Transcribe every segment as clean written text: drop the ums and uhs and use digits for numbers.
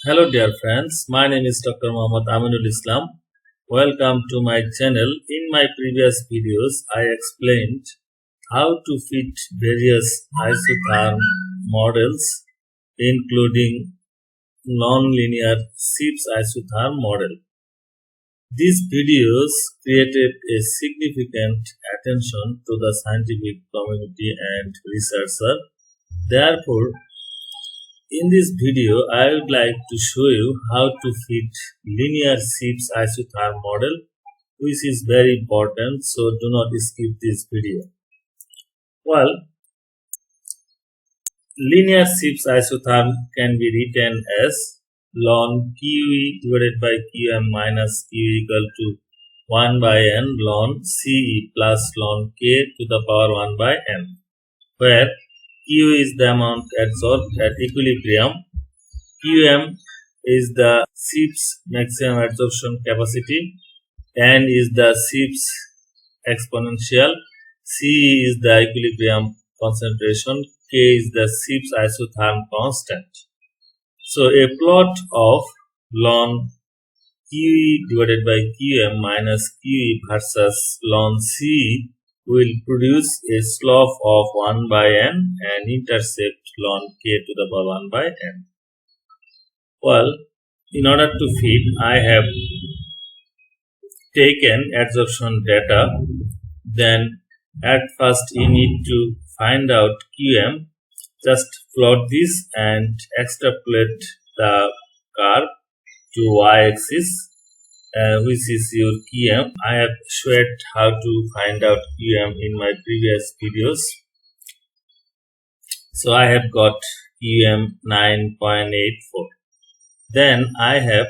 Hello dear friends, my name is Dr. Muhammad Aminulchem. Welcome to my channel. In my previous videos, I explained how to fit various isotherm models including non-linear Gibbs isotherm model. These videos created a significant attention to the scientific community and researcher. Therefore, in this video, I would like to show you how to fit linear Gibbs isotherm model, which is very important, so do not skip this video. Well, linear Gibbs isotherm can be written as ln QE divided by QM minus Q equal to 1 by n ln CE plus ln K to the power 1 by n, where Q is the amount adsorbed at equilibrium, Qm is the Gibbs maximum adsorption capacity, n is the Gibbs exponential, Ce is the equilibrium concentration, K is the Gibbs isotherm constant. So a plot of ln QE divided by Qm minus QE versus ln Ce will produce a slope of 1 by n and intercept ln K to the power 1 by n. Well, in order to fit, I have taken adsorption data. Then at first you need to find out Qm. Just plot this and extrapolate the curve to y-axis, which is your Qm. I have showed how to find out Qm in my previous videos. So I have got Qm 9.84. Then I have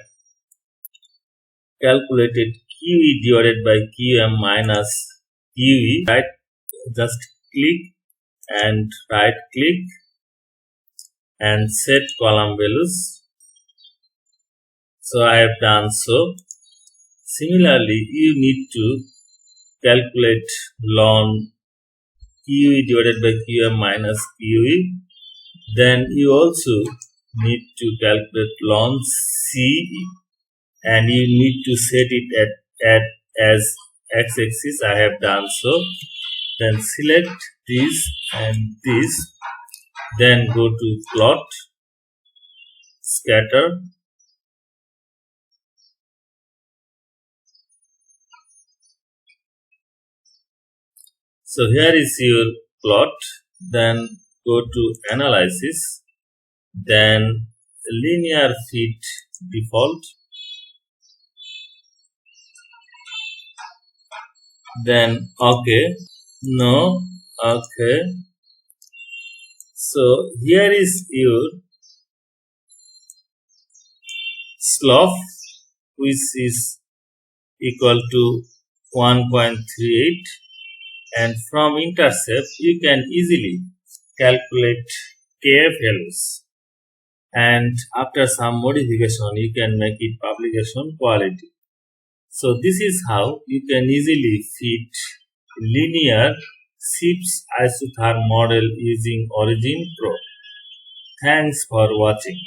calculated QE divided by Qm minus QE. Right, just click and right click and set column values. So I have done so. Similarly, you need to calculate ln QE divided by Qm minus QE. Then you also need to calculate ln Ce, and you need to set it at as x-axis. I have done so. Then select this and this. Then go to plot, scatter. So here is your plot. Then go to analysis. Then linear fit default. Then okay. No. Okay. So here is your slope, which is equal to 1.38, and from intercept you can easily calculate K values, and after some modification you can make it publication quality. So this is how you can easily fit linear Gibbs isotherm model using Origin Pro. Thanks for watching.